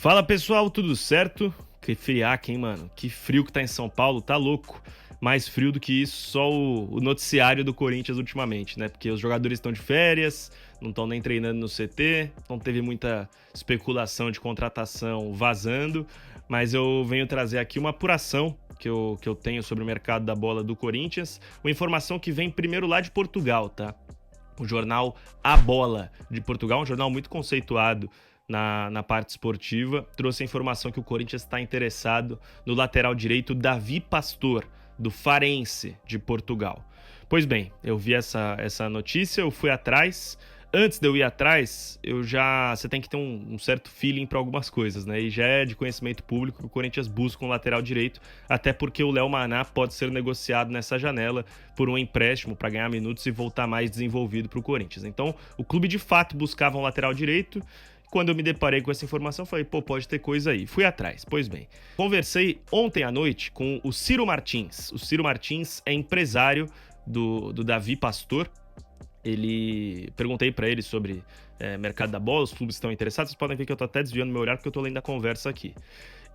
Fala pessoal, tudo certo? Que friaca, hein, mano? Que frio que tá em São Paulo, tá louco. Mais frio do que isso, só o noticiário do Corinthians ultimamente, né? Porque os jogadores estão de férias, não estão nem treinando no CT, não teve muita especulação de contratação vazando, mas eu venho trazer aqui uma apuração que eu tenho sobre o mercado da bola do Corinthians, uma informação que vem primeiro lá de Portugal, tá? O jornal A Bola de Portugal, um jornal muito conceituado na parte esportiva, trouxe a informação que o Corinthians está interessado no lateral direito Davi Pastor, do Farense de Portugal. Pois bem, eu vi essa notícia, eu fui atrás. Antes de eu ir atrás, você tem que ter um certo feeling para algumas coisas, né? E já é de conhecimento público que o Corinthians busca um lateral direito, até porque o Léo Maná pode ser negociado nessa janela por um empréstimo para ganhar minutos e voltar mais desenvolvido para o Corinthians. Então, o clube de fato buscava um lateral direito. Quando eu me deparei com essa informação, falei, pô, pode ter coisa aí. Fui atrás. Pois bem, conversei ontem à noite com o Ciro Martins. O Ciro Martins é empresário do Davi Pastor. Perguntei pra ele sobre mercado da bola, os clubes estão interessados. Vocês podem ver que eu tô até desviando meu olhar porque eu tô lendo a conversa aqui.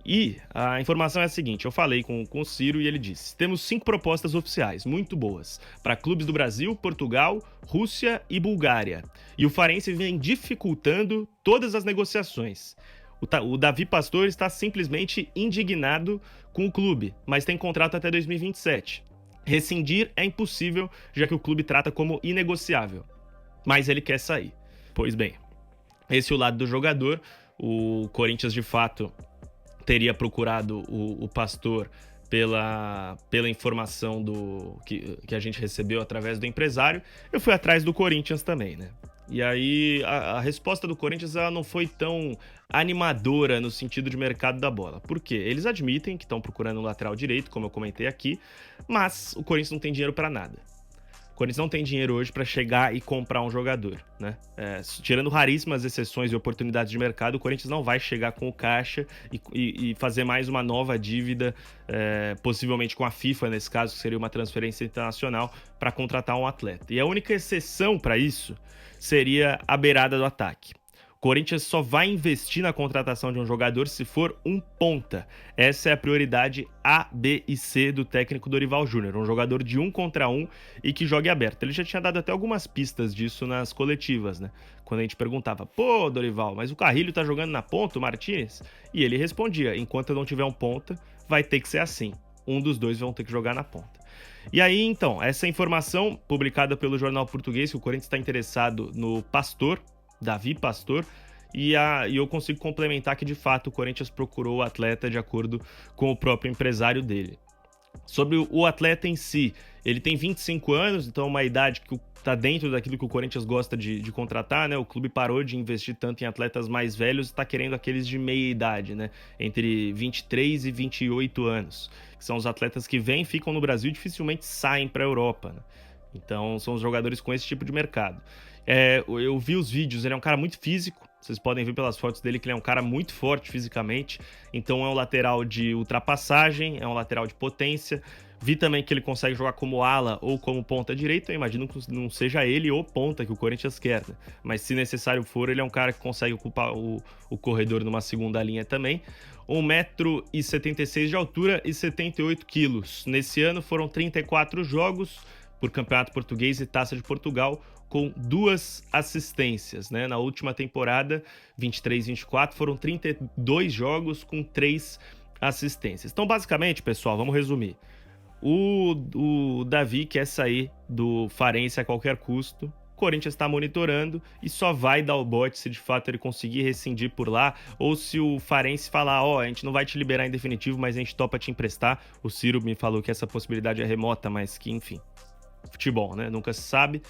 E a informação é a seguinte, eu falei com o Ciro e ele disse: temos 5 propostas oficiais, muito boas, para clubes do Brasil, Portugal, Rússia e Bulgária. E o Farense vem dificultando todas as negociações. O Davi Pastor está simplesmente indignado com o clube, mas tem contrato até 2027. Rescindir é impossível, já que o clube trata como inegociável. Mas ele quer sair. Pois bem, esse é o lado do jogador. O Corinthians, de fato, teria procurado o Pastor pela informação que a gente recebeu através do empresário. Eu fui atrás do Corinthians também, né? E aí a resposta do Corinthians ela não foi tão animadora no sentido de mercado da bola. Por quê? Eles admitem que estão procurando um lateral direito, como eu comentei aqui, mas o Corinthians não tem dinheiro para nada. O Corinthians não tem dinheiro hoje para chegar e comprar um jogador, né? Tirando raríssimas exceções e oportunidades de mercado, o Corinthians não vai chegar com o caixa e fazer mais uma nova dívida, possivelmente com a FIFA, nesse caso, que seria uma transferência internacional, para contratar um atleta. E a única exceção para isso seria a beirada do ataque. O Corinthians só vai investir na contratação de um jogador se for um ponta. Essa é a prioridade A, B e C do técnico Dorival Júnior. Um jogador de 1 contra 1 e que jogue aberto. Ele já tinha dado até algumas pistas disso nas coletivas, né? Quando a gente perguntava, pô, Dorival, mas o Carrilho tá jogando na ponta, o Martínez? E ele respondia, enquanto eu não tiver um ponta, vai ter que ser assim. Um dos dois vão ter que jogar na ponta. E aí, então, essa informação publicada pelo jornal português, que o Corinthians está interessado no Pastor, Davi Pastor, e eu consigo complementar que, de fato, o Corinthians procurou o atleta de acordo com o próprio empresário dele. Sobre o atleta em si, ele tem 25 anos, então é uma idade que está dentro daquilo que o Corinthians gosta de contratar, né? O clube parou de investir tanto em atletas mais velhos e está querendo aqueles de meia idade, né? Entre 23 e 28 anos, que são os atletas que vêm, ficam no Brasil e dificilmente saem para a Europa, né? Então são os jogadores com esse tipo de mercado. Eu vi os vídeos, ele é um cara muito físico, vocês podem ver pelas fotos dele que ele é um cara muito forte fisicamente, então é um lateral de ultrapassagem, é um lateral de potência. Vi também que ele consegue jogar como ala ou como ponta direita, eu imagino que não seja ele ou ponta que o Corinthians quer, né? Mas se necessário for, ele é um cara que consegue ocupar o corredor numa segunda linha também. 1,76 m de altura e 78 quilos. Nesse ano foram 34 jogos por Campeonato Português e Taça de Portugal, com 2 assistências, né? Na última temporada, 23-24, foram 32 jogos com 3 assistências. Então, basicamente, pessoal, vamos resumir. O Davi quer sair do Farense a qualquer custo. O Corinthians está monitorando e só vai dar o bote se de fato ele conseguir rescindir por lá, ou se o Farense falar, a gente não vai te liberar em definitivo, mas a gente topa te emprestar. O Ciro me falou que essa possibilidade é remota, mas que, enfim, futebol, né? Nunca se sabe.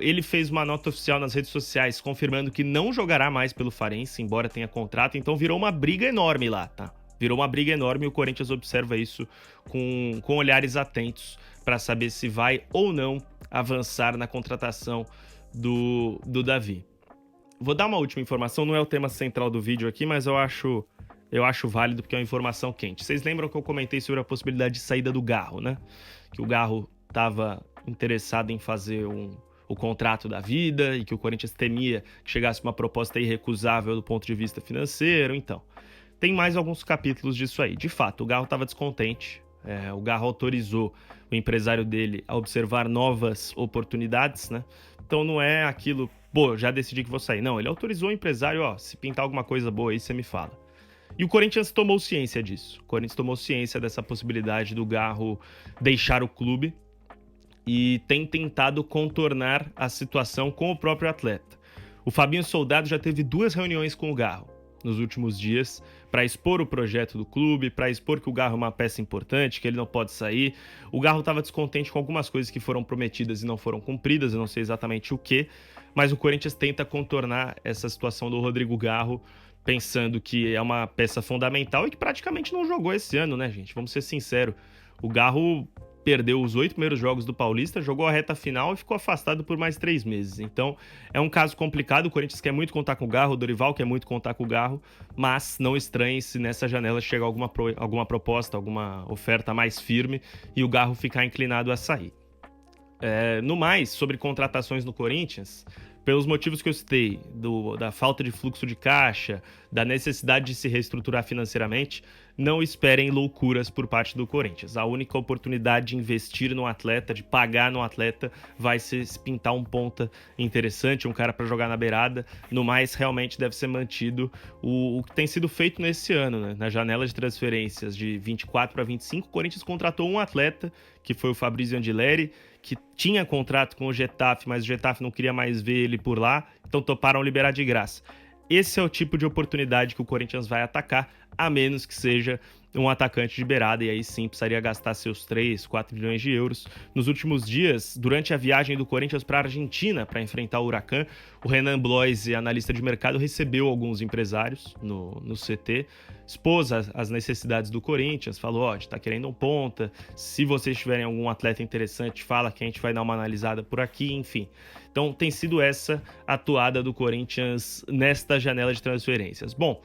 Ele fez uma nota oficial nas redes sociais confirmando que não jogará mais pelo Farense, embora tenha contrato, então virou uma briga enorme lá, tá? Virou uma briga enorme e o Corinthians observa isso com olhares atentos para saber se vai ou não avançar na contratação do Davi. Vou dar uma última informação, não é o tema central do vídeo aqui, mas eu acho válido porque é uma informação quente. Vocês lembram que eu comentei sobre a possibilidade de saída do Garro, né? Que o Garro estava interessado em fazer o contrato da vida e que o Corinthians temia que chegasse uma proposta irrecusável do ponto de vista financeiro. Então, tem mais alguns capítulos disso aí. De fato, o Garro estava descontente. O Garro autorizou o empresário dele a observar novas oportunidades, né? Então não é aquilo, pô, já decidi que vou sair. Não, ele autorizou o empresário, ó, se pintar alguma coisa boa aí, você me fala. E o Corinthians tomou ciência disso. O Corinthians tomou ciência dessa possibilidade do Garro deixar o clube e tem tentado contornar a situação com o próprio atleta. O Fabinho Soldado já teve 2 reuniões com o Garro nos últimos dias para expor o projeto do clube, para expor que o Garro é uma peça importante, que ele não pode sair. O Garro estava descontente com algumas coisas que foram prometidas e não foram cumpridas, eu não sei exatamente o que, mas o Corinthians tenta contornar essa situação do Rodrigo Garro, pensando que é uma peça fundamental e que praticamente não jogou esse ano, né, gente? Vamos ser sinceros. O Garro perdeu os 8 primeiros jogos do Paulista, jogou a reta final e ficou afastado por mais 3 meses. Então, é um caso complicado. O Corinthians quer muito contar com o Garro, o Dorival quer muito contar com o Garro, mas não estranhe se nessa janela chegar alguma proposta, alguma oferta mais firme e o Garro ficar inclinado a sair. No mais, sobre contratações no Corinthians, pelos motivos que eu citei, da falta de fluxo de caixa, da necessidade de se reestruturar financeiramente, não esperem loucuras por parte do Corinthians. A única oportunidade de investir no atleta, de pagar no atleta, vai ser se pintar um ponta interessante, um cara para jogar na beirada. No mais, realmente deve ser mantido o que tem sido feito nesse ano, né? Na janela de transferências de 24 para 25, o Corinthians contratou um atleta, que foi o Fabrício Andileri, que tinha contrato com o Getafe, mas o Getafe não queria mais ver ele por lá, então toparam liberar de graça. Esse é o tipo de oportunidade que o Corinthians vai atacar, a menos que seja um atacante de beirada, e aí sim precisaria gastar seus 3, 4 milhões de euros. Nos últimos dias, durante a viagem do Corinthians para a Argentina para enfrentar o Huracan, o Renan Bloise, analista de mercado, recebeu alguns empresários no CT, expôs as necessidades do Corinthians, falou, ó, a gente tá querendo um ponta, se vocês tiverem algum atleta interessante, fala que a gente vai dar uma analisada por aqui, enfim. Então tem sido essa a atuada do Corinthians nesta janela de transferências. Bom,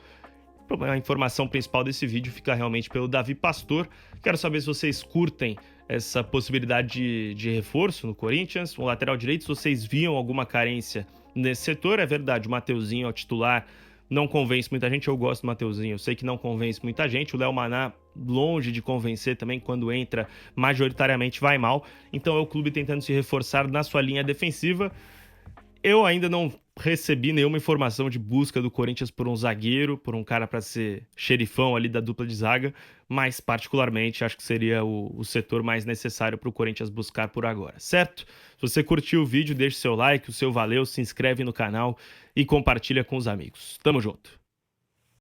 a informação principal desse vídeo fica realmente pelo Davi Pastor. Quero saber se vocês curtem essa possibilidade de reforço no Corinthians. O lateral direito, se vocês viam alguma carência nesse setor, é verdade, o Mateuzinho é o titular, não convence muita gente, eu gosto do Mateuzinho, eu sei que não convence muita gente, o Léo Maná longe de convencer também, quando entra majoritariamente vai mal, então é o clube tentando se reforçar na sua linha defensiva. Eu ainda não recebi nenhuma informação de busca do Corinthians por um zagueiro, por um cara para ser xerifão ali da dupla de zaga, mas particularmente acho que seria o setor mais necessário para o Corinthians buscar por agora, certo? Se você curtiu o vídeo, deixe seu like, o seu valeu, se inscreve no canal e compartilha com os amigos. Tamo junto!